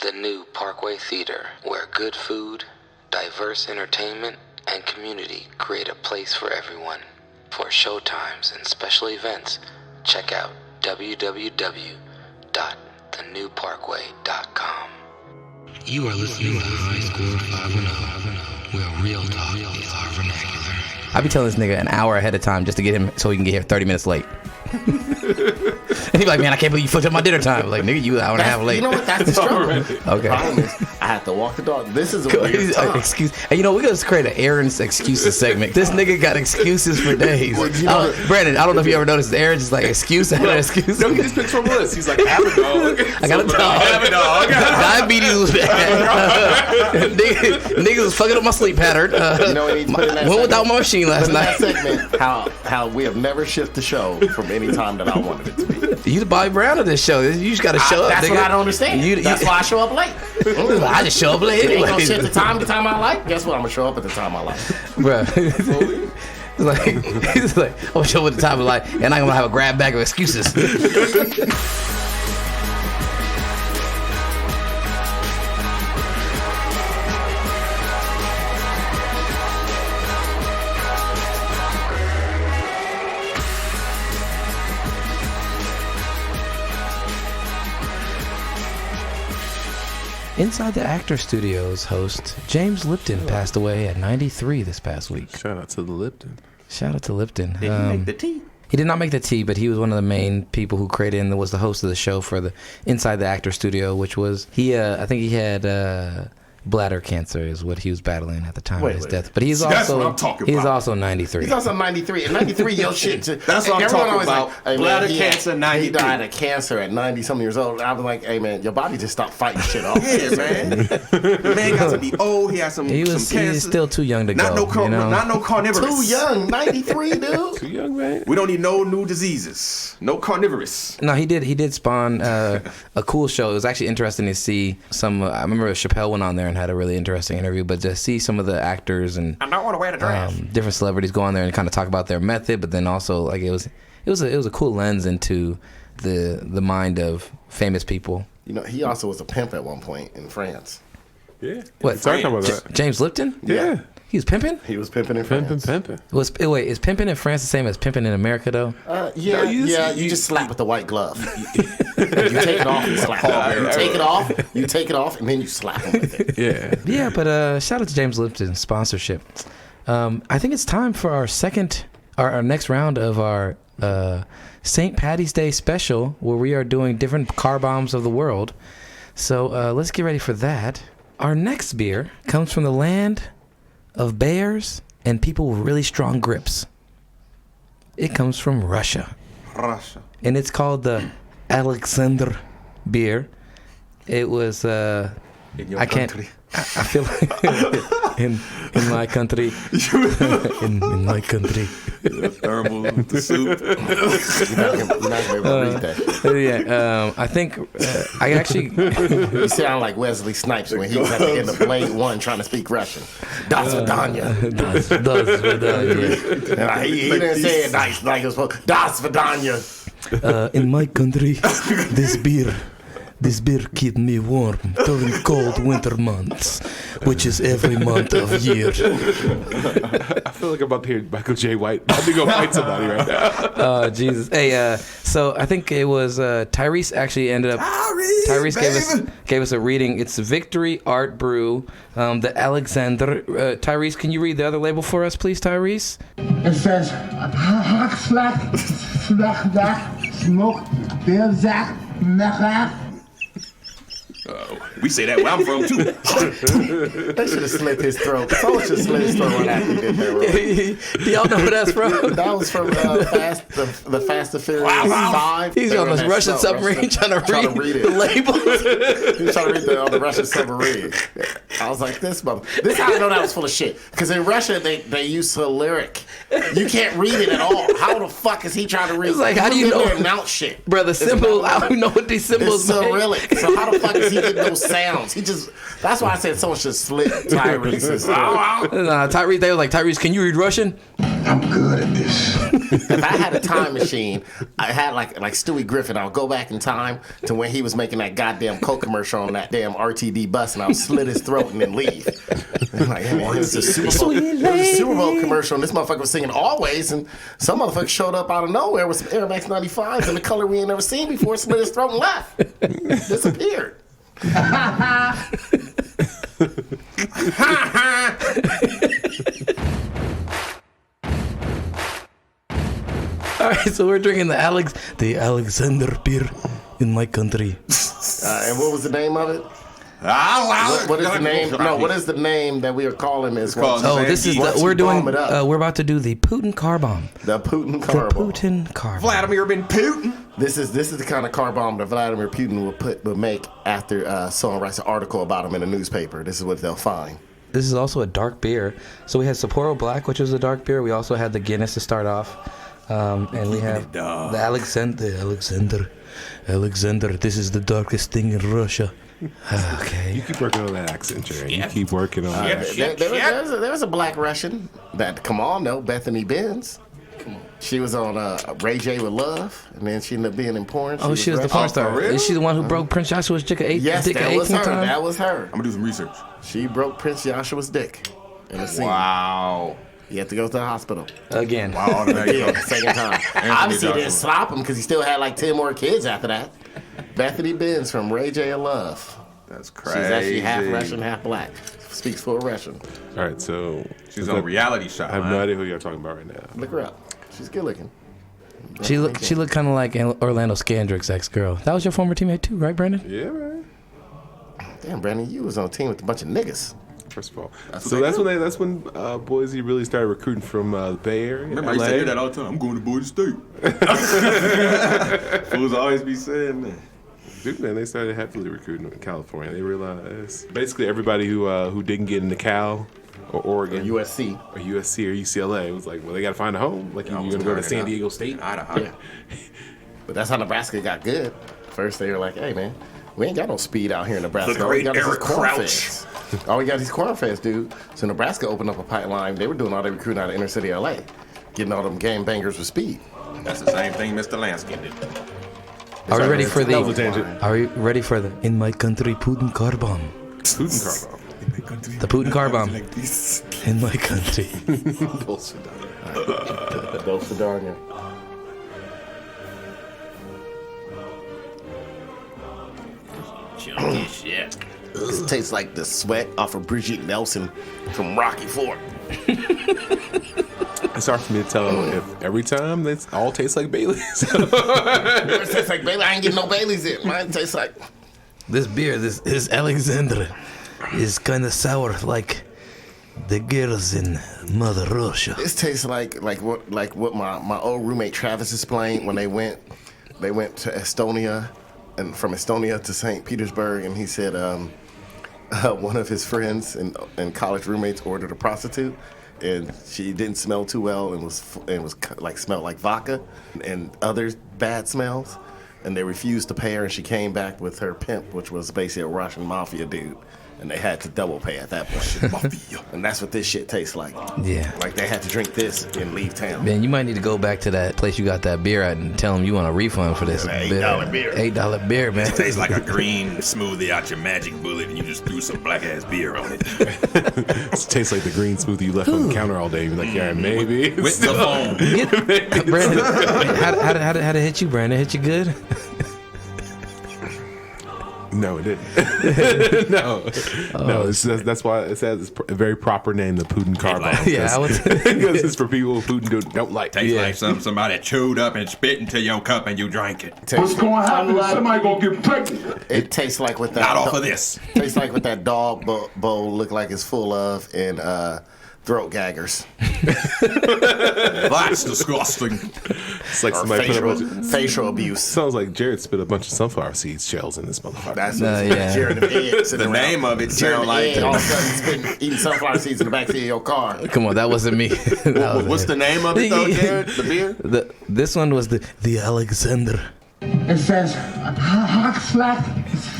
the new Parkway Theater, where good food, diverse entertainment, and community create a place for everyone. For showtimes and special events, check out www.thenewparkway.com. You are listening to High Score 510, where real talk is our vernacular. I be telling this nigga an hour ahead of time just to get him so he can get here 30 minutes late. And he be like, man, I can't believe you fucked up my dinner time. Like, nigga, you an hour and a half late. You know what? That's the struggle. Okay. The problem is, I have to walk the dog. This is a weird time. Excuse. And you know, we're going to create an Aaron's excuses segment. This nigga got excuses for days. Well, you know, Brandon, I don't know if you ever noticed, Aaron's just like, excuse after excuse. No, he just picks from a list. He's like, I have a dog. I got a dog. I have a dog. Diabetes was bad. Niggas was fucking up my sleep pattern. You know what he put in that went without my machine last night. That segment, how we have never shifted the show from any time that I wanted it to be. You the Bobby Brown of this show. You just got to show up. That's nigga. what I don't understand. That's why I show up late. I just show up late Ain't anyway. gonna shift the time I like. Guess what? I'm gonna show up at the time I like. Bruh. He's like, I'm gonna show up at the time I like, and I'm gonna have a grab bag of excuses. Inside the Actor Studios host James Lipton passed away at 93 this past week. Shout out to the Lipton. Shout out to Lipton. Did he make the tea? He did not make the tea, but he was one of the main people who created and was the host of the show for the Inside the Actor Studio, which was I think he had bladder cancer is what he was battling at the time of his death. But he's that's also what I'm talking he's about. also 93. He's also 93. And 93, yo, shit. That's what I'm talking about. Like, hey, Bladder man, cancer, 93. He died of cancer at 90-something years old. I was like, hey, man, your body just stopped fighting shit off. Yeah, man. The man got to be old. He had some He was still too young to go. Not no carnivorous. Too young. 93, dude. Too young, man. We don't need no new diseases. No carnivorous. No, he did spawn a cool show. It was actually interesting to see some. I remember Chappelle went on there and had a really interesting interview, but to see some of the actors and I don't want to wear the dress. Different celebrities go on there and kind of talk about their method, but then also like it was a cool lens into the mind of famous people. You know, he also was a pimp at one point in France. Yeah. What? Talking about that. James Lipton? Yeah. He was pimping? He was pimping in France. Pimping. Wait, is pimping in France the same as pimping in America though? You just slap with the white glove. You take it off and slap. You take it off, and then you slap him with it. Yeah. Yeah, but shout out to James Lipton's sponsorship. I think it's time for our next round of our St. Paddy's Day special, where we are doing different car bombs of the world. So let's get ready for that. Our next beer comes from the land of bears and people with really strong grips. It comes from Russia. And it's called the Alexander beer. It was In your country. I feel like in my country. in my country. Thermal, the soup. You're not gonna be able to read that. I think I actually. You sound like Wesley Snipes when he was at the end of Blade 1 trying to speak Russian. Das Vidanya. Das Vidanya. He didn't say it nice like it was supposed to. Das Vidanya. In my country, this beer keeps me warm during cold winter months, which is every month of year. I feel like I'm about to hear Michael J. White. I'm about to go fight somebody right now. Oh, Jesus. Hey, so I think it was Tyrese actually ended up... Tyrese gave us a reading. It's Victory Art Brew, the Alexander. Tyrese, can you read the other label for us, please, Tyrese? It says, smoke, beer, Zach, We say that where I'm from, too. They should have slit his throat. Someone should have slit his throat when after he did that. Right? Do y'all know where that's from? That was from the Fast and Furious 5. He's on this Russian submarine trying to read the labels. He was trying to read the Russian submarine. I was like, this is how I know that was full of shit. Because in Russia, they use Cyrillic. You can't read it at all. How the fuck is he trying to read? It's like, how do you know? Announce shit. Bro, the symbol, I don't know what these symbols mean. It's Cyrillic. So how the fuck is he getting those sounds? That's why I said someone should slit Tyrese's. Tyrese, they was like, Tyrese, can you read Russian? I'm good at this. If I had a time machine, I had like Stewie Griffin. I'll go back in time to when he was making that goddamn Coke commercial on that damn RTD bus, and I'll slit his throat and then leave. Like, hey, man, it was a Super Bowl commercial, and this motherfucker was singing Always, and some motherfucker showed up out of nowhere with some Air Max 95s in the color we ain't never seen before, slit his throat and left. Disappeared. All right, so we're drinking the Alexander beer in my country. And what was the name of it? What is the name? No, what is the name that we are calling this? Oh, this is we're about to do the Putin car bomb. The Putin car bomb. Putin car bomb. Vladimir been Putin. This is the kind of car bomb that Vladimir Putin would make after someone writes an article about him in a newspaper. This is what they'll find. This is also a dark beer. So we had Sapporo Black, which was a dark beer. We also had the Guinness to start off. And we have the Alexander. This is the darkest thing in Russia. Okay. You keep working on that accent, Jerry. You keep working on that. There was a black Russian that Kemal know, Bethany Benz. She was on Ray J with Love, and then she ended up being in porn. She was the porn star. Is she the one who broke Prince Joshua's dick? Yes, that was her. That was her. I'm gonna do some research. She broke Prince Joshua's dick in a scene. Wow. He had to go to the hospital. Again. Wow, Second time. Obviously, he didn't stop him because he still had like 10 more kids after that. Bethany Benz from Ray J of Love. That's crazy. She's actually half Russian, half black. Speaks full Russian. All right, so she's on a reality show. I have no idea who you're talking about right now. Look her up. She's good looking. She looked kind of like Orlando Scandrick's ex-girl. That was your former teammate too, right, Brandon? Yeah, man. Damn, Brandon, you was on a team with a bunch of niggas. First of all, that's when Boise really started recruiting from the Bay Area. Remember, I used to hear that all the time. I'm going to Boise State. Fools always be saying that. Dude, man, they started heavily recruiting in California. They realized basically everybody who didn't get into Cal or Oregon or USC or UCLA was like, well, they got to find a home. Like, you're going to go to San Diego State. Yeah. But that's how Nebraska got good. First, they were like, hey, man, we ain't got no speed out here in Nebraska. The great Eric Crouch. All we got these corn feds, dude. So Nebraska opened up a pipeline. They were doing all their recruiting out of inner city LA, getting all them game bangers with speed. That's the same thing Mr. Lansky did. Are we ready for the In My Country Putin car bomb? Putin car bomb. The Putin car bomb. In my country. Dolce. Shit. This tastes like the sweat off of Brigitte Nelson from Rocky IV. It's hard for me to tell if every time it all tastes like Bailey's. Yours tastes like Bailey. I ain't getting no Bailey's in. Mine tastes like... This beer, this Alexander, is kind of sour like the girls in Mother Russia. This tastes like what my old roommate Travis explained when they went to Estonia, and from Estonia to St. Petersburg, and he said one of his friends and college roommates ordered a prostitute, and she didn't smell too well and was like smelled like vodka and other bad smells, and they refused to pay her, and she came back with her pimp, which was basically a Russian mafia dude. And they had to double pay at that point. And that's what this shit tastes like. Yeah. Like they had to drink this and leave town. Man, you might need to go back to that place you got that beer at and tell them you want a refund for this $8 beer. $8 beer, man. It tastes like a green smoothie out your magic bullet and you just threw some black ass beer on it. It tastes like the green smoothie you left on the counter all day. You're like, yeah, maybe. With the phone. Brandon, how did it hit you, Brandon? Hit you good? No, it didn't. No. That's why it says a very proper name, the Putin car bomb. Yeah, because it's for people who Putin don't like. Tastes like somebody chewed up and spit into your cup and you drank it. What's going to happen is somebody going to get pregnant. It tastes like what that... Not off of this. Tastes like what that dog bowl look like it's full of in throat gaggers. That's disgusting. It's like somebody put a bunch of... Facial abuse. Sounds like Jared spit a bunch of sunflower seeds shells in this motherfucker. That's Jared and The name of it sounds like... All of a sudden eating sunflower seeds in the backseat of your car. Come on, that wasn't me. What's the name of it though, Jared? The beer? This one was the Alexander. It says, Hackslag,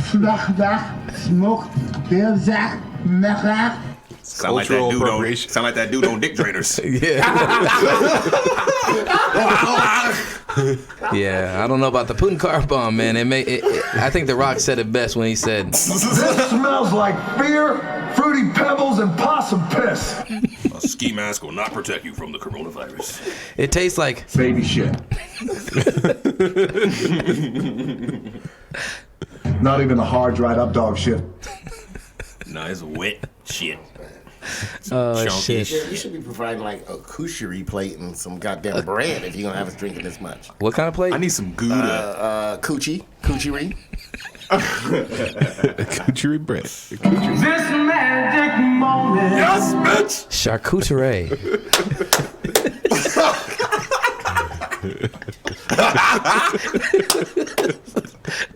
Slagdag, Smok, Beelzak, Megaat. Sound like that dude on Dick Drainers. Yeah, I don't know about the Putin car bomb, man. I think The Rock said it best when he said, This smells like beer, fruity pebbles, and possum piss. A ski mask will not protect you from the coronavirus. it tastes like Baby shit. Not even a hard dried up dog shit. No, it's wet shit. oh Chunky. shit. You should be providing like a koshery plate and some goddamn bread if you're gonna have us drinking this much. What kind of plate? I need some Gouda. Coochery. Country bread. This magic moment. Yes, bitch. Charcuterie.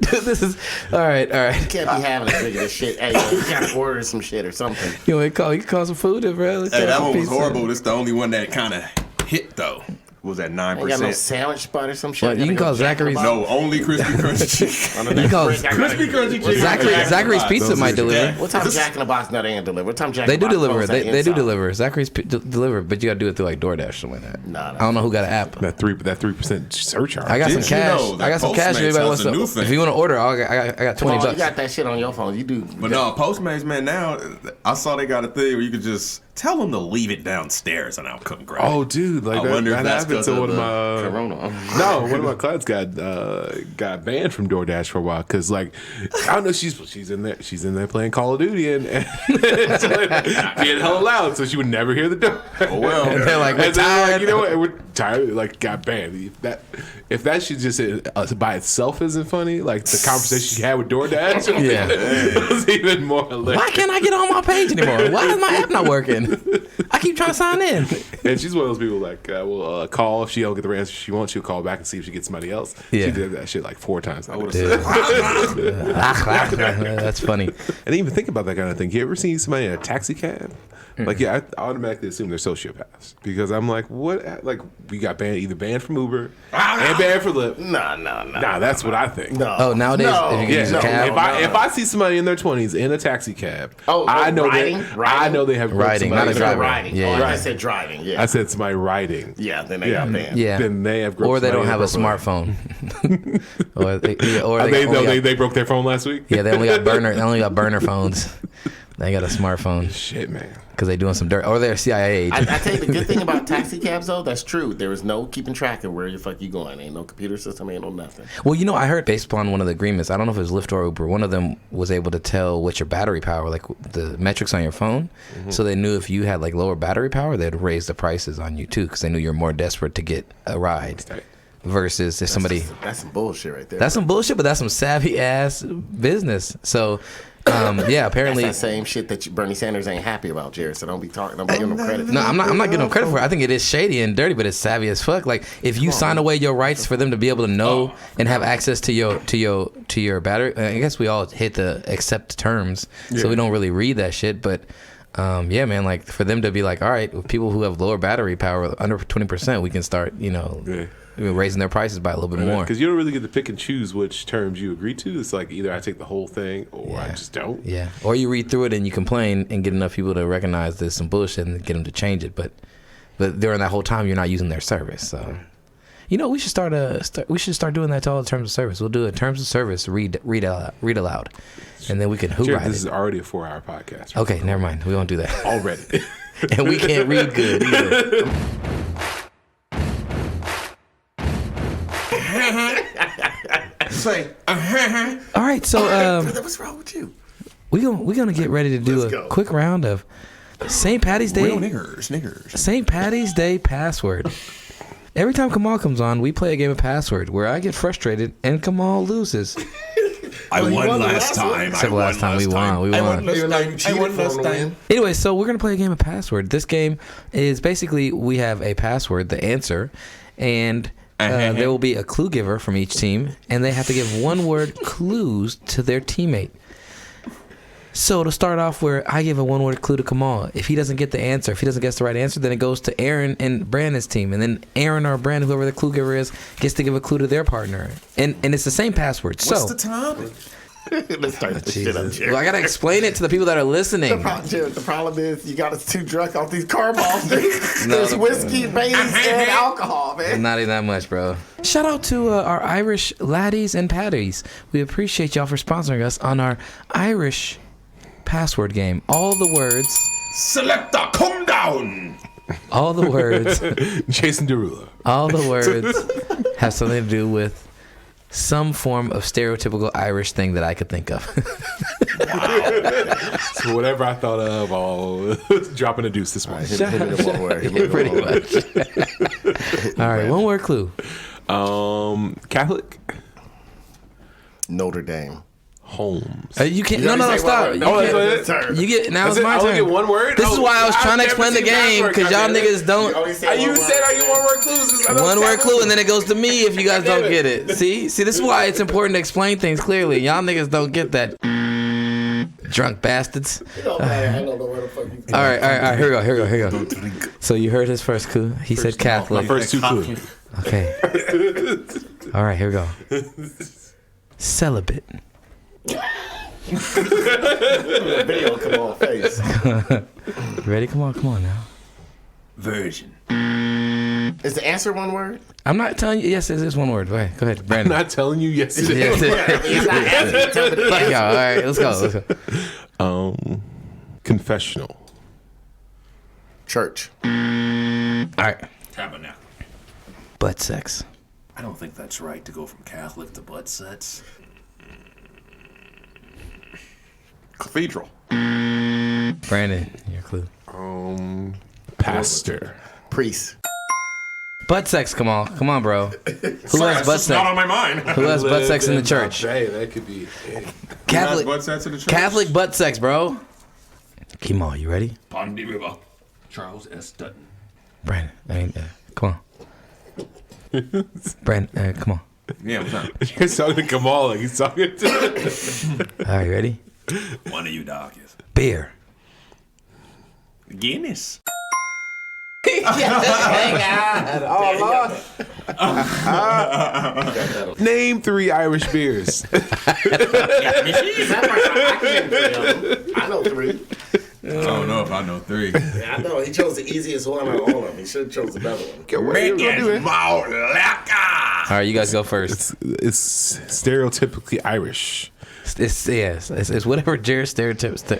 Dude, this is all right. You can't be having a drink of this shit. Hey, you gotta order some shit or something. You want to call some food, bro? Hey, that one was horrible. This the only one that kind of hit though. Was that You got no 9%? sandwich spot or some shit? Well, you can call Zachary's. No, only crispy crunchy chicken. You can call Crispy crunchy chicken. Zachary's Pizza might deliver. What time Jack in the Box not ain't deliver? What time Jack They in do the Box deliver. close at They do inside? deliver. Zachary's deliver, but you got to do it through like DoorDash or something like that. Nah, I don't know who got an app. That 3% surcharge. I got some Didn't you cash. know that I got some cash. Postmates Everybody has wants a new to. thing? If you want to order, I got Come on, $20. you got that shit on your phone. You do. But no, Postmates, man, now I saw they got a thing where you could just tell them to leave it downstairs and I'll come grab it. Oh, dude, like I wonder if that that's happened 'cause to of one of the my Corona. No, one of my clients got banned from DoorDash for a while because, like, I don't know, she's in there playing Call of Duty and being hella loud, so she would never hear the door. Oh, well. And they're like, we're And then, tired. like, you know what? We're tired. Like, got banned. If that shit just by itself isn't funny, like the conversation she had with DoorDash, Yeah. it was even more hilarious. Why can't I get on my page anymore? Why is my app not working? I keep trying to sign in. And she's one of those people like will call if she don't get the answer she wants. She'll call back and see if she gets somebody else. Yeah. She did that shit like 4 times. I would Dude. That's funny. And even think about that kind of thing. You ever seen somebody in a taxi cab? Like, yeah, I automatically assume they're sociopaths because I'm like, what? Like, we got either banned from Uber and banned for Lyft. Nah, That's what I think. No. Oh, nowadays, if you can use a cab. If I see somebody in their 20s in a taxi cab, Oh, I know riding? I know they have Riding, somebody- not a driver. Riding. Yeah. Oh, I said driving. Yeah. I said somebody riding. Yeah, then they got banned. Yeah. Then they have Or they don't have a smartphone. smartphone. or They broke their phone last week. Yeah, they only got burner phones. They ain't got a smartphone Shit, man. because they doing some dirt. Or they're a CIA agent. I tell you the good thing about taxi cabs though, that's true. There is no keeping track of where the fuck you going. Ain't no computer system, ain't no nothing. Well, I heard based upon one of the agreements, I don't know if it was Lyft or Uber, one of them was able to tell what your battery power, like the metrics on your phone. So they knew if you had like lower battery power, they'd raise the prices on you too because they knew you're more desperate to get a ride versus if somebody. That's some bullshit right there. That's some bullshit, but that's some savvy ass business. So, yeah, apparently. That's that same shit that Bernie Sanders ain't happy about, Jared. So don't be giving him credit. No, I'm not giving them credit for it. I think it is shady and dirty, but it's savvy as fuck. Like if you sign away your rights for them to be able to know and have access to your battery, I guess we all hit the accept terms, so we don't really read that shit. But yeah, man, like for them to be like, all right, with people who have lower battery power, under 20%, we can start, raising their prices by a little bit more. Because you don't really get to pick and choose which terms you agree to. It's like either I take the whole thing or I just don't. Yeah, or you read through it and you complain and get enough people to recognize there's some bullshit and get them to change it. But during that whole time, you're not using their service. So, we should start doing that to all the terms of service. We'll do a terms of service read aloud, and then we can Jared, write this is it. already a 4-hour podcast. Okay, never mind. We won't do that. Already. And we can't read good either. Say, All right, so what's wrong with you? we're gonna get ready to do a quick round of St. Patty's Day. Real niggers. St. Patty's Day password. Every time Kemal comes on, we play a game of password where I get frustrated and Kemal loses. I you won won the last last one. time. Except last time we won. We won. I won last time. Anyway, so we're gonna play a game of password. This game is basically we have a password, the answer, and there will be a clue giver from each team, and they have to give one-word clues to their teammate. So to start off, where I give a one-word clue to Kemal, if he doesn't get the answer, if he doesn't guess the right answer, then it goes to Aaron and Brandon's team, and then Aaron or Brandon, whoever the clue giver is, gets to give a clue to their partner, and it's the same password. What's the time? Let's start this shit up, Jared. Well, I gotta explain it to the people that are listening. The problem is you got us too drunk off these car bombs. There's No. whiskey, Baileys, and alcohol, man. Not even that much, bro. Shout out to our Irish laddies and patties. We appreciate y'all for sponsoring us on our Irish password game. All the words. Selector, come down. All the words. Jason Derulo. All the words have something to do with some form of stereotypical Irish thing that I could think of. So whatever I thought of, I'll drop in a deuce this morning. Hit it in one word. Pretty much. All right, one word clue. Catholic. Notre Dame. Holmes. You can't. No, stop. You that's can't- it? You get now. It's That's it? my I only turn. get one word? This is why I was trying to explain the game because y'all niggas don't. You said I get one word clues. One word clue and then it goes to me if you guys don't get it. See, this is why it's important to explain things clearly. Y'all niggas don't get that. Drunk bastards. I don't know where the fuck you All right. Here we go. So you heard his first clue. He said Catholic. My first two clues. Okay. All right, here we go. Celibate. The video come on face. Ready? Come on now. Virgin. Is the answer one word? I'm not telling you. Yes, it is one word. Go ahead, I'm Brandon. not telling you yes it Yes, is. It's not answer. Tell me the Fuck answer. y'all. All right, let's go. Confessional. Church. All right. Tabernacle. Butt sex. I don't think that's right to go from Catholic to butt sets. Cathedral. Brandon, your clue. Pastor. Priest. Butt sex, Kemal. Come on, bro. Who has butt Not sex? on my mind. Who has butt sex in the church? Hey, that could be. Catholic. Butt sets in the church? Catholic butt sex, bro. Kemal, you ready? Pondy River. Charles S. Dutton. Brandon, come on. Brandon, come on. Yeah, what's up? He's talking to Kemal like he's talking to. All right, ready? One of you darkest. Beer. Guinness. Name 3 Irish beers. I know 3. I don't know if I know 3. I know. He chose the easiest one out of all of them. He should have chose another one. Making more liquor. All right, you guys go first. It's stereotypically Irish. It's whatever Jared's stereotypes could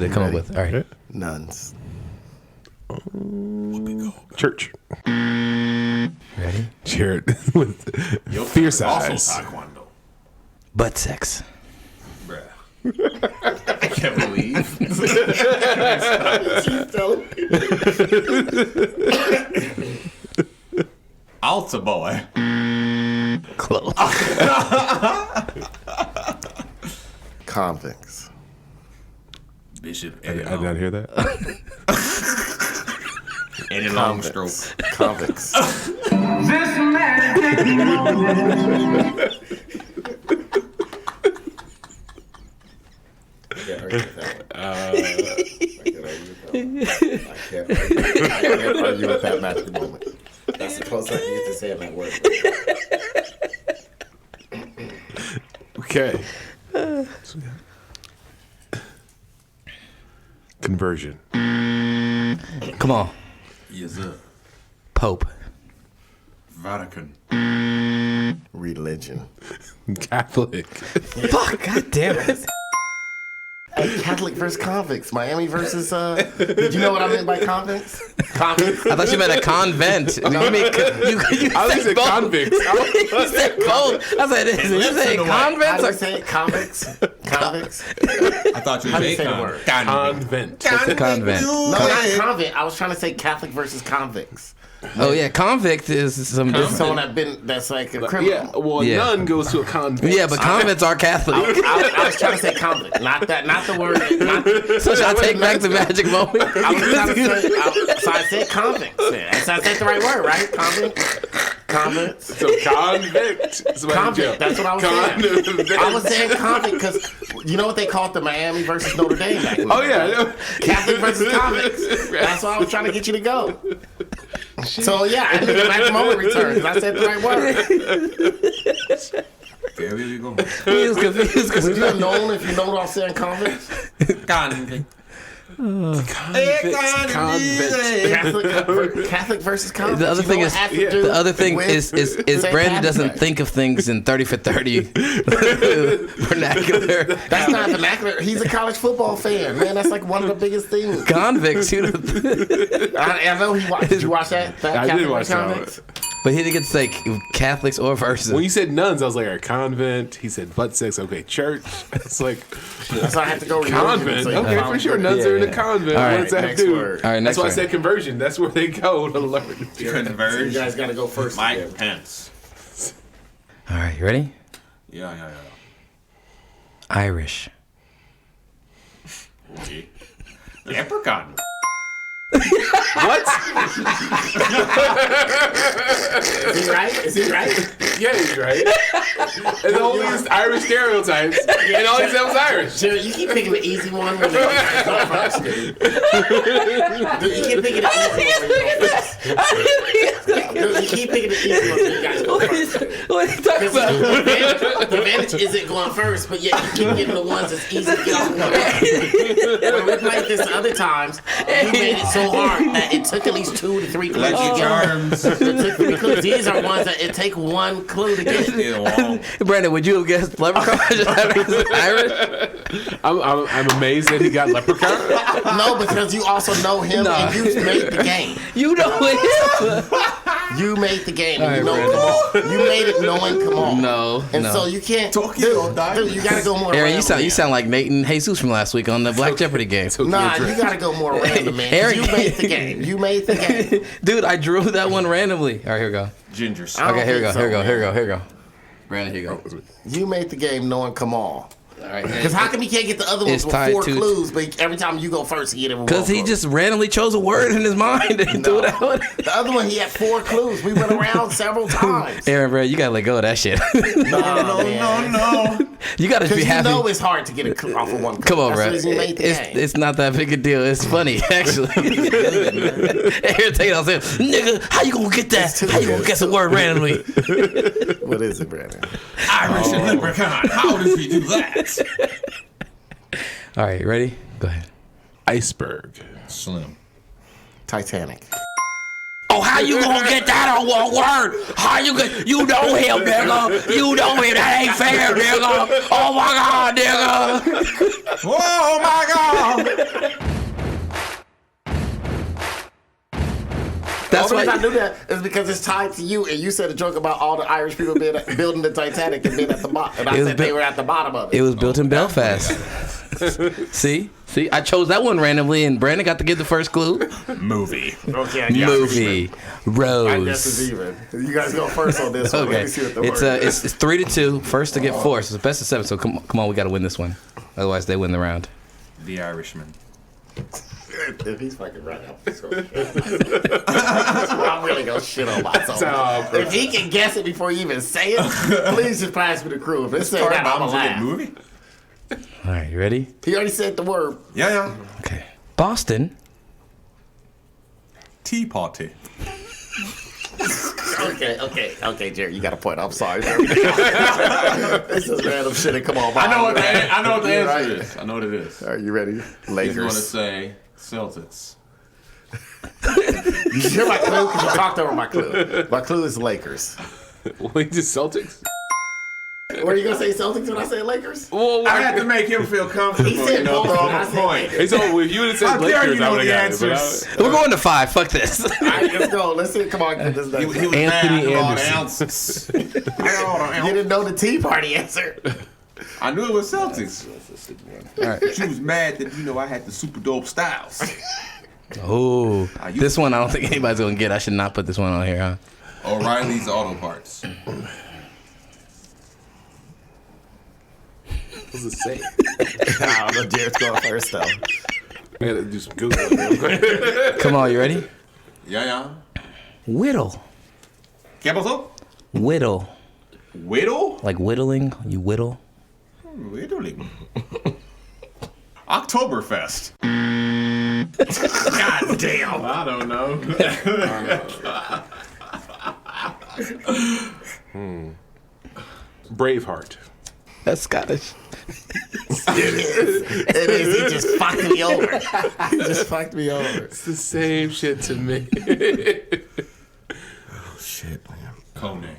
have come up with. All right. Nuns. Church. Ready? Jared with fierce Also eyes. taekwondo. Butt sex. Bruh. I can't believe. Alta boy. Close. Convicts. Bishop I Eddie did not hear that. Eddie Longstroke. Convicts. This man taking I can't argue with that magic moment. That's the closest I can get to saying that word. Okay. Conversion. Come on. Yes, sir. Pope. Vatican. Religion. Catholic. Fuck, god damn it. Catholic versus convicts. Miami versus. Did you know what I meant by convicts? Convicts. I thought you meant a convent. You mean you I was said saying both. convicts. You said both. I said, is you saying How do convents you or say it? Convicts? Convicts? I thought you How do you said say the word? Convent. It's a convent? No, not convent. I was trying to say Catholic versus convicts. Oh yeah, convict is some It's different. someone that's like a criminal. Yeah, well, Yeah. none goes to a convent. Yeah, but convents are Catholic. I was trying to say convict, not the word. So should I take back the magic moment? I was trying to say, so I said convict. So I said the right word, right? Convict. So convict. Convict. That's what I was saying. Convict. I was saying convict because you know what they call it, the Miami versus Notre Dame back then. Oh yeah. Catholic versus convicts. That's why I was trying to get you to go. So yeah, I think the magic moment returns. I said the right word. Okay, here we go. He was confused. Would you have known if you know what I'm saying, convicts? Convict. Catholic versus convict. The other thing is, Brandon doesn't Day. think of things in 30 for 30 vernacular. That's not vernacular. He's a college football fan, man. That's like one of the biggest things. Convicts, I know he watched. Did you watch that? I did watch Convicts? that. but he didn't get to say Catholics or versus. When you said nuns, I was like, a convent. He said butt sex. Okay, church. It's like So I have to go convent. Okay, for sure. Nuns are in a convent. All What right, does that next do? word. All right, next That's why I word. said conversion. That's where they go to learn. So Converge. you guys got to go first. Mike Pence. All right, you ready? Yeah. Irish. Okay. Leprechaun. What? Is he right? Is he right? Yeah, he's right. And all these Irish stereotypes, and all he said was Irish. Jared, you keep picking the easy one when you go first, dude. Dude, you keep picking the easy one when you go first. Dude, you keep picking the easy one when you guys go first. What are you talking about? The advantage isn't going first, but yet you keep getting the ones that's easy to get off. When we played this other times, you made it so hard that it took at least 2 to 3 clues. Lucky Charms. It took 3 clues. These are ones that it take 1 clue to get. Brandon, would you have guessed leprechaun? Irish? I'm amazed that he got leprechaun. No, because you also know him and you made the game. You know him. You made the game. All And you right, know Kemal. You made it knowing Kemal. No, And no. so you can't. Tokyo, Dude, you gotta go more Aaron, random. you sound like Nate and Jesus from last week on the Black Jeopardy game. Nah, you gotta go more random, man. 'Cause Aaron- you made the game. You made the game. Dude, I drew that one randomly. All right, here we go. Ginger. I don't Okay, here we go. think so, Here we man. go. Brandon, here you go. You made the game knowing Kemal. All right. Because how come he can't get the other ones It's with tied 4 to- clues, but every time you go first, he get it with 1 Because he clue? just randomly chose a word in his mind and threw it out. The other one, he had 4 clues. We went around several times. Aaron, bro, you gotta let go of that shit. No. You gotta Because be you happy. know it's hard to get a clue off of 1 clue. Come on, That's bro. the reason you made the game. It's not that big a deal. It's funny, actually. Aaron, take it out saying, nigga, how you gonna get that? How you gonna guess a word randomly? What is it, Brandon? Irish and leprechaun. How does he do that? All right, you ready? Go ahead. Iceberg. Slimm. Titanic. Oh, how you gonna get that on 1 word? How you get? You know him, nigga. You know him. That ain't fair, nigga. Oh my god, nigga. Oh my God! That's The only reason I why. knew that is because it's tied to you, and you said a joke about all the Irish people building the Titanic and being at the bottom, and I It was said they bu- were at the bottom of it. It was built in Belfast. See, I chose that one randomly, and Brandon got to get the first clue. Movie. Okay, Movie, I guess it's Rose. even. You guys go first on this one. Let Okay, me see what the it's word is. it's 3-2. First to get 4, so it's best of 7. So come on, we got to win this one. Otherwise, they win the round. The Irishman. If he's fucking right, I'm really gonna shit on myself. If he can guess it before you even say it, please just pass me the crew. If it's saying Car that, I'm gonna Bombaclaat laugh. movie? All right, you ready? He already said the word. Yeah. Okay. Boston. Tea party. Okay, Jerry, you got a point. I'm sorry. This is random shit. And come on, I know what the You're answer right. is. I know what it is. Are you ready? He's going to Lakers. say Celtics. You hear my clue? Because you talked over my clue. My clue is Lakers. Wait, just Celtics? Were you gonna say Celtics when I say Lakers? Well, I had to make him feel comfortable. He said both. throw I him a said point. Lakers. Hey, so if you would have said How dare Lakers, you I know would the have got it. answers? We're going to 5. Fuck this. All right, let's go. Let's see. Come on, get this done. He was Anthony mad. I got all the Anderson. ounces. I got all the You ounces. didn't know the Tea Party answer. I knew it was Celtics. All right. She was mad that, I had the super dope styles. Oh, this one I don't think anybody's gonna get. I should not put this one on here, huh? O'Reilly's Auto Parts. What does it say? I don't know. Jared's going first though. I gotta do some Googling real quick. Come on, you ready? Yeah. Whittle. ¿Qué pasó? Whittle. Whittle? Like whittling. You whittle. Whittling. Oktoberfest. God damn. I don't know. Braveheart. That's Scottish. It is. He just fucked me over. He just fucked me over. It's the same shit to me. Oh shit, man. Conan.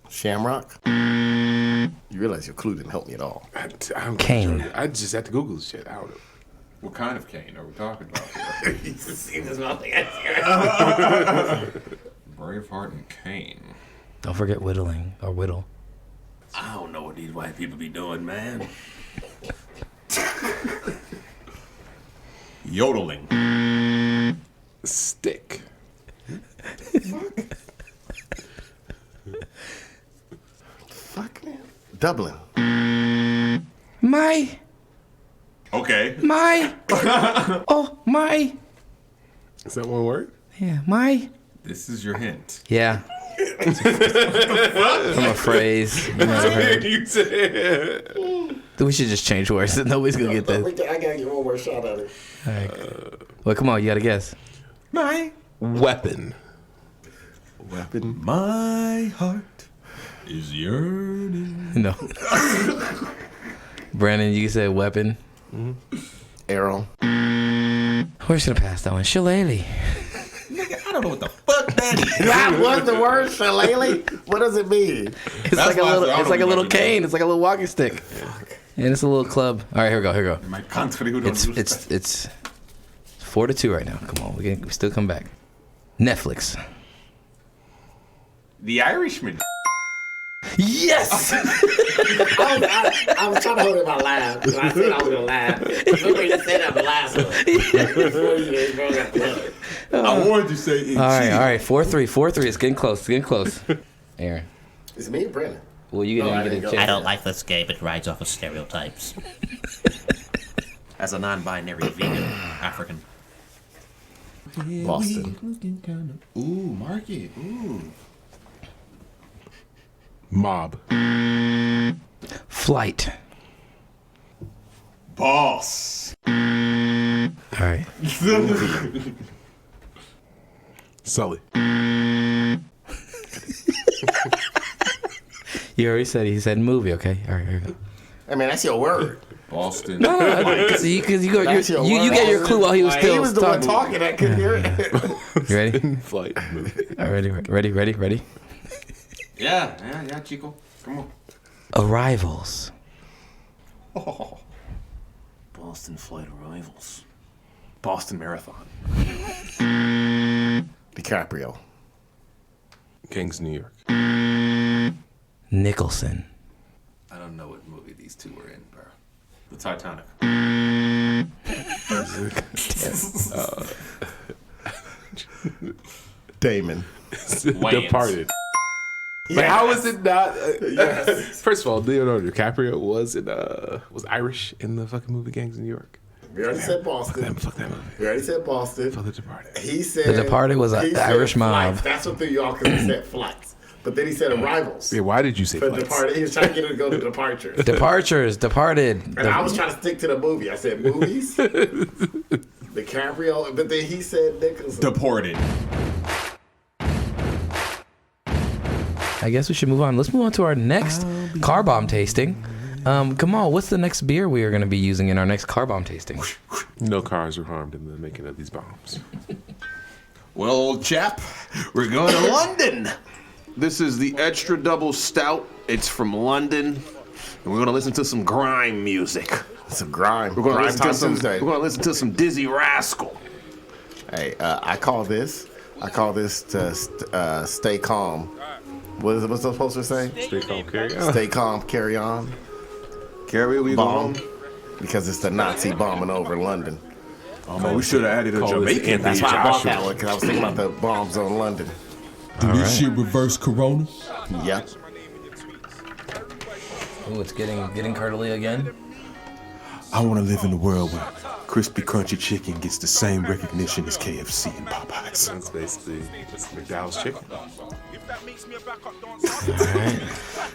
Shamrock. You realize your clue didn't help me at all. I'm Cane. Sure. I just have to Google this shit. I don't know. What kind of cane are we talking about? Braveheart and Cane. Don't forget whittling or whittle. I don't know what these white people be doing, man. Yodeling. Stick. Fuck, man. Dublin. My. Okay. Oh, my. Is that one word? Yeah, my. This is your hint. Yeah. From a phrase. You never heard. You said. We should just change words. Nobody's going to get this. I gotta get one more shot at it. All right. Well, come on. You got to guess. My Weapon. weapon. My heart is yearning. No. Brandon, you said weapon. Arrow. We're just going to pass that one. Shillelagh. Nigga, I don't know what the fuck that is. That was the word, shillelagh. What does it mean? It's like a why I little. said I It's don't like a know little what it cane. It's like a little walking stick. And it's a little club. All right, here we go. Here we go. My country who don't use that. It's 4-2 right now. Come on, we still come back. Netflix. The Irishman. Yes. I was trying to hold in my laugh. I said I was gonna laugh. Nobody just said that last one. I wanted to say it. All right. 4-3. 4-3. It's getting close. It's getting close. Aaron. It's me and Brandon. Well, you I didn't didn't get a go. chance. I don't like this game. It rides off of stereotypes. As a non-binary vegan African. Boston. Ooh, mark it. Ooh. Mob. Flight. Boss. All right. Sully. You already said it. He said movie. Okay. All right. Here we go. I mean, that's your word. Boston. Because you That's your you word. get your clue while he was Like, still he was the one talking. talking. I couldn't hear it. You ready? Flight. Movie. All right, ready. Yeah, Chico. Come on. Arrivals. Oh. Boston Flight Arrivals. Boston Marathon. DiCaprio. Gangs of New York. Nicholson. I don't know what movie these two were in, bro. The Titanic. Damon. Departed. But how is it not? First of all, Leonardo DiCaprio was Irish in the fucking movie Gangs of New York. We already said Boston. Fuck that movie. We already said Boston. Fuck The Departed. He said The Departed was he an said Irish mob. flights. That's what threw you off because he said flights. But then he said arrivals. Yeah, why did you say For flights? Departed. He was trying to get it to go to Departures. Departures. Departed. And I was trying to stick to the movie. I said movies. DiCaprio. But then he said Nicholson. Deported. I guess we should move on. Let's move on to our next car bomb tasting. Kemal, what's the next beer we are going to be using in our next car bomb tasting? No cars were harmed in the making of these bombs. Well, old chap, we're going to London. This is the Extra Double Stout. It's from London. And we're going to listen to some grime music. Some grime. We're going Grime to Time listen to Tuesday. we're going to listen to some Dizzy Rascal. Hey, I call this to stay calm. What's the supposed to say? Stay calm, carry on. Stay calm, carry on. Carry, we Bomb. bomb. Because it's the Nazi bombing over London. Oh, man, we should have added a Call this Jamaican. That's Anthony why I bought Joshua. that one, because I was thinking about the bombs on London. Do this shit reverse Corona? Yep. Ooh, it's getting curdly again. I want to live in a world where crispy, crunchy chicken gets the same recognition as KFC and Popeyes. That's basically McDowell's chicken.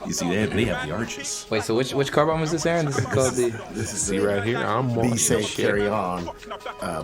You see that? They have the arches. Wait, so which car bomb is this, Aaron? This is called the. This is See right here, I'm Be watching safe, shit. carry on.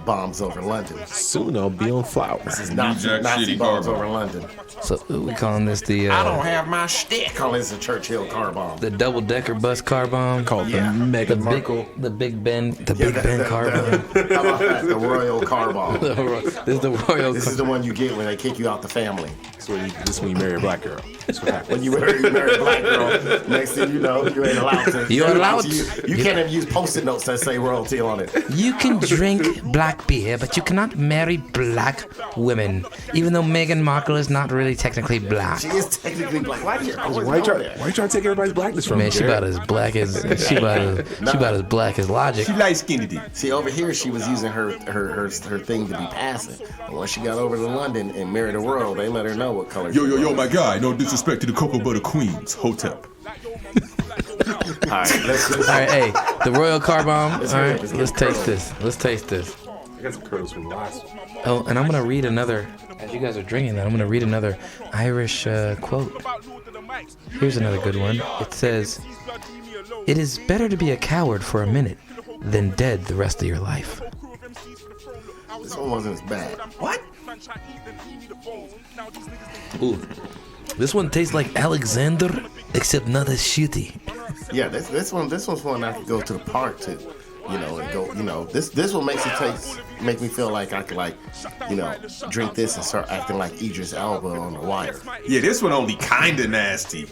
Bombs over London. Soon I'll be on flowers. This is Nazi bombs over London. So we calling this the. I don't have my stick. Call this a Churchill car bomb. The double-decker bus car bomb. Called Yeah. the Mega The Merkel. Big Ben. The Big Ben car bomb. How about that? The Royal car bomb. This is the Royal. This is the one you get when they kick you out the family. This is when you marry a black girl. That's what happens. When you marry a black girl, next thing you know, you ain't allowed to. You ain't allowed You can't even use Post-it notes that say royalty on it. You can drink black beer, but you cannot marry black women. Even though Meghan Markle is not really technically black. She is technically black. Why you Why you trying to take everybody's blackness from Man, me, she Jared? about as black as as black as Logic. She light skinned. See, over here, she was using her thing to be passing. But once she got over to London and married the world, they let her know what color. Yo, my guy. No disrespect to the cocoa butter queens. Hotep. All right, let's All right, hey, the Royal car bomb. All Let's right, hear it. Let's let's get taste this. Let's taste this. I got some curls from the last one. Oh, and I'm gonna read another. As you guys are drinking that, I'm gonna read another Irish quote. Here's another good one. It says, "It is better to be a coward for a minute than dead the rest of your life." This one wasn't as bad. What? Ooh, this one tastes like Alexander, except not as shitty. Yeah, this one's one I could go to the park to, and go, this one make me feel like I could drink this and start acting like Idris Elba on The Wire. Yeah, this one only kinda nasty.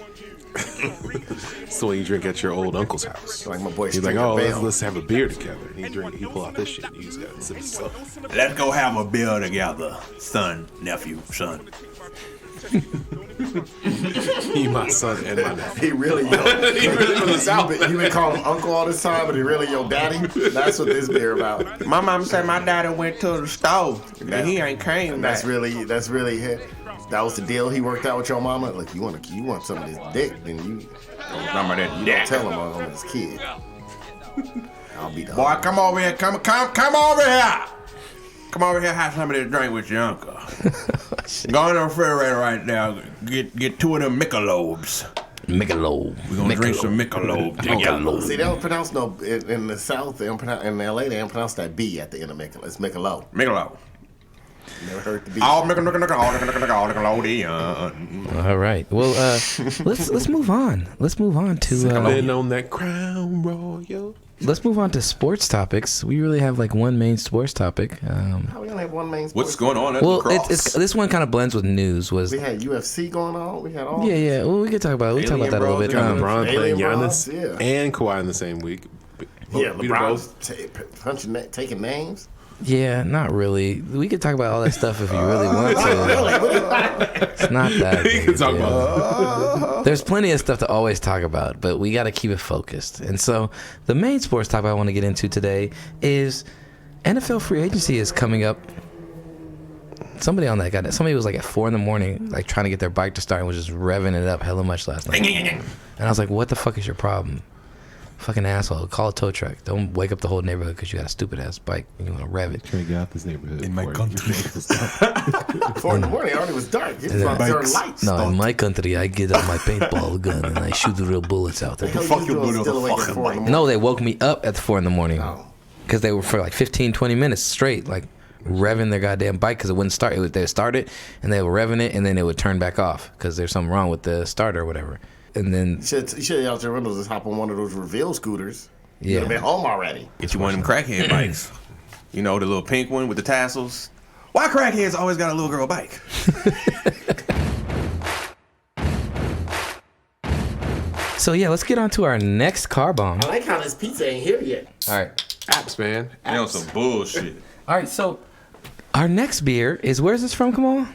So when you drink at your old uncle's house. Like my boy He's like, Stringer oh, Bell. let's have a beer together. And he pull out this shit. And you just got to sip stuff. Let's go have a beer together, son, nephew, son. He my son and my nephew. He really, He really from the South. You been calling him uncle all this time, but he really your daddy. That's what this beer about. My mom said my daddy went to the store and he ain't came back. That's really it. That was the deal he worked out with your mama. Like you want some of this dick, then you Remember that don't dick. tell him I'm his kid. I'll be the Boy, come over here. Come over here. Come over here, have somebody to drink with your uncle. Go in the refrigerator right now. Get two of them Michelobes. Michelob. We're gonna drink some Michelob together. See, they don't pronounce in the South. They don't pronounce in LA. They don't pronounce that B at the end of Michelob. It's Michelob. Michelob. Never heard the B. All Nickelodeon. All right. Well, let's move on. Let's move on to Been on that Crown Royal. let's move on to sports topics. We really have like one main sports topic. How we only have one main sport? What's going on at Well, lacrosse? it's this one kind of blends with news. Was We had UFC going on. We had all. yeah. Well, we could talk about it. We can talk about that a little bit. Alien LeBron playing Alien Giannis Bros, yeah. and Kawhi in the same week. Yeah, Beat them both. LeBron's taking names. Yeah, not really. We could talk about all that stuff if you really want to. It's not that. We big can a talk deal. about There's plenty of stuff to always talk about, but we got to keep it focused. And so, the main sports topic I want to get into today is NFL free agency is coming up. Somebody on that got it. Somebody was like at 4 a.m, like trying to get their bike to start and was just revving it up hella much last night. And I was like, "What the fuck is your problem? Fucking asshole! Call a tow truck. Don't wake up the whole neighborhood because you got a stupid ass bike and you want to rev it." Trying to get out this neighborhood. In my before it- country. 4 in the morning, it already was dark. It was about to turn lights. No, in my country, I get out my paintball gun and I shoot the real bullets out there. Fuck your bullet Still on the awake at fucking 4 in the bike. No, they woke me up at 4 a.m. Oh. because they were for like 15, 20 minutes straight, like revving their goddamn bike because it wouldn't start. They would start it and they were revving it and then it would turn back off because there's something wrong with the starter or whatever. And then You should out your windows and hop on one of those reveal scooters. Yeah. You'd have been home already. Get you one of them crackhead bikes. You know, the little pink one with the tassels. Why crackheads always got a little girl bike? so yeah, let's get on to our next car bomb. I like how this pizza ain't here yet. All right. Apps, man. They on some bullshit. All right, so our next beer is, where's this from, Kemal?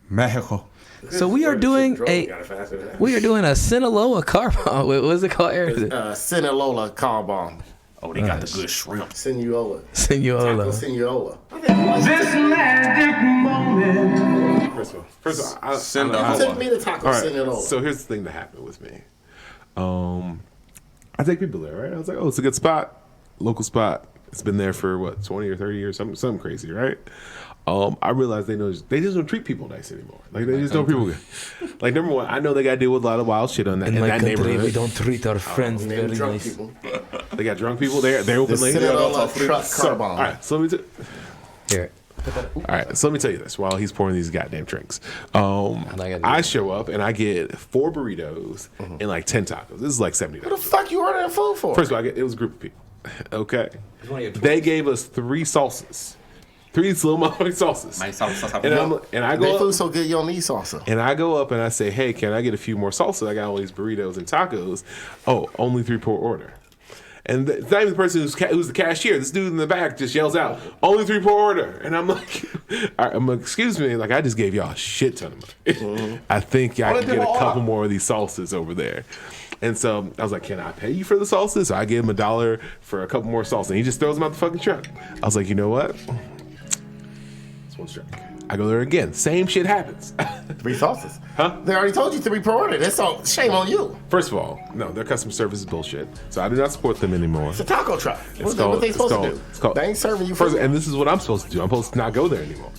Mexico. So we are doing a Sinaloa car bomb. What was it called, Aaron? Sinaloa car bomb. Oh, they got the good shrimp. Sinuola. Sinaloa. Sinuola. This magic moment. First of all, Send I- Take me to Taco All right. Sinaloa. So here's the thing that happened with me. I take people there, right? I was like, oh, it's a good spot, local spot. It's been there for what 20 or 30 years, something crazy, right? I realized they just don't treat people nice anymore. Like they just don't treat people good. Like number one, I know they got to deal with a lot of wild shit on that in that neighborhood. We don't treat our friends very nice. People. They got drunk people there. They're openly. Car bomb. All right, so let me here. All right, so let me tell you this while he's pouring these goddamn drinks. I show up and I get 4 burritos and like 10 tacos. This is like $70. What the fuck you ordering food for? First of all, it was a group of people. Okay. They gave us 3 salsas. 3 Slimm salsas. My salsa. And I go They up, food so good you don't need salsa. and I go up and I say, hey, can I get a few more salsa? I got all these burritos and tacos. Oh, only 3 per order. And it's not even the person who's the cashier. This dude in the back just yells out, only 3 per order. And I'm like, excuse me, like I just gave y'all a shit ton of money. I think y'all can get a couple more of these salsas over there. And so I was like, can I pay you for the salsas? So I gave him $1 for a couple more salsas. And he just throws them out the fucking truck. I was like, you know what? This one's drunk. I go there again. Same shit happens. 3 sauces. Huh? They already told you 3 per order. That's all. Shame on you. First of all, no, their customer service is bullshit. So I do not support them anymore. It's a taco truck. What they supposed to do? They ain't serving you first, food. and this is what I'm supposed to do. I'm supposed to not go there anymore.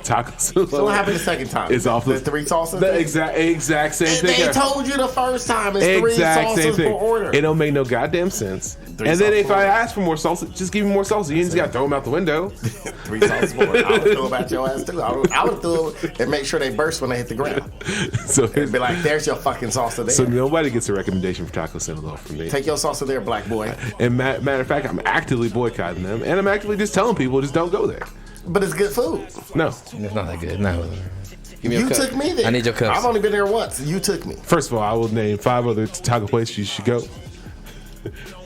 Tacos. So what happened the second time? It's off the 3 sauces. The exact same thing. They told you the first time it's 3 sauces per order. It don't make no goddamn sense. And then if I ask for more salsa, just give me more salsa. You just got to throw them out the window. 3 sauces per order. I would throw them at your ass too. I would throw them and make sure they burst when they hit the ground. So it'd be like, there's your fucking salsa there. So nobody gets a recommendation for Taco Sinaloa from me. Take your salsa there, black boy. And matter of fact, I'm actively boycotting them, and I'm actively just telling people just don't go there. But it's good food. No, it's not that good. No. Give me you took me there. I need your cups. I've only been there once. You took me. First of all, I will name 5 other taco places you should go.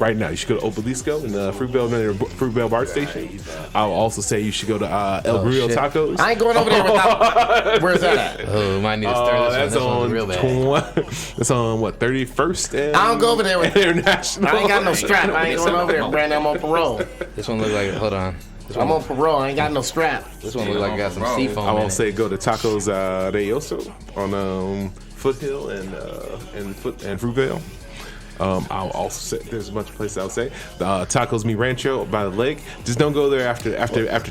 Right now, you should go to Obelisco in the Fruitvale BART station. I'll also say you should go to El Grillo Tacos. I ain't going over there without. Where's that at? Oh, might need to start this that's one. On real bad. That's on what 31st and I don't go over there with International. I ain't got no strap. I ain't going over there, Brandon. I'm on parole. This one look like. Hold on. I'm on parole. I ain't got no strap. This one look like I got some seafoam. I won't say go to Tacos Reyoso on Foothill and Fruitvale. I'll also say there's a bunch of places I'll say Tacos Mi Rancho by the lake. Just don't go there after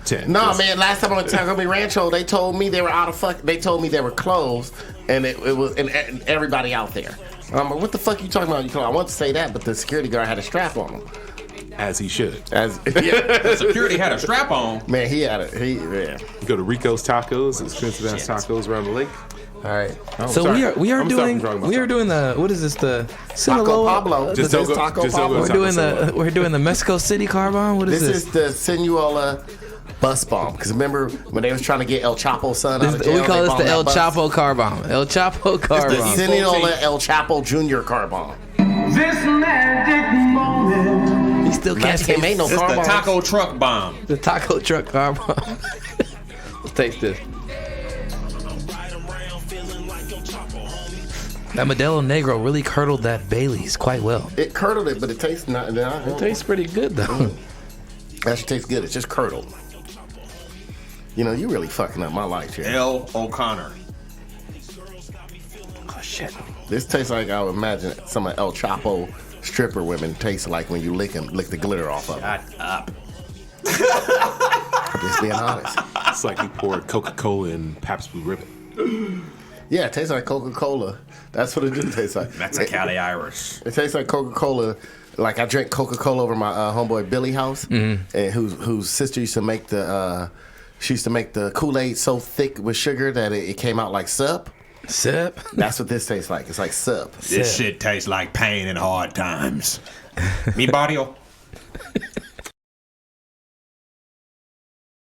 10. No, man. Last time I went to Taco Mi Rancho, they told me they were out of fuck. They told me they were closed, and it was and everybody out there. I'm like, what the fuck you talking about? I want to say that, but the security guard had a strap on him. As he should. The security had a strap on. Man, he had it. Yeah. Go to Rico's Tacos, expensive ass tacos around the lake. All right. So we are doing the what is this the Taco Pablo? Just don't go. Taco Pablo. We're doing the Mexico City car bomb. What is this? This is the Sinaloa bus bomb. Because remember when they was trying to get El Chapo's son out of jail? We call this the El Chapo car bomb. El Chapo car bomb. The Sinaloa El Chapo Jr. car bomb. This magic moment. He still can't say ain't no It's car the bomb. taco truck bomb. the taco truck car bomb. Let's taste this. That Modelo Negro really curdled that Bailey's quite well. It curdled it, but it tastes not. It tastes pretty good though. That should taste good. It's just curdled. You know, you really fucking up my life here. L. O'Connor. Oh shit. This tastes like I would imagine some of El Chapo stripper women taste like when you lick the glitter off of them. Shut up. I'm just being honest. It's like you poured Coca-Cola in Pabst Blue Ribbon. Yeah, it tastes like Coca-Cola. That's what it do taste like. That's a Cali Irish. It tastes like Coca-Cola. Like I drank Coca-Cola over my homeboy Billy house, and whose sister used to make the Kool-Aid so thick with sugar that it came out like sup. Sip. That's what this tastes like. It's like sup. This shit tastes like pain and hard times. Mi barrio.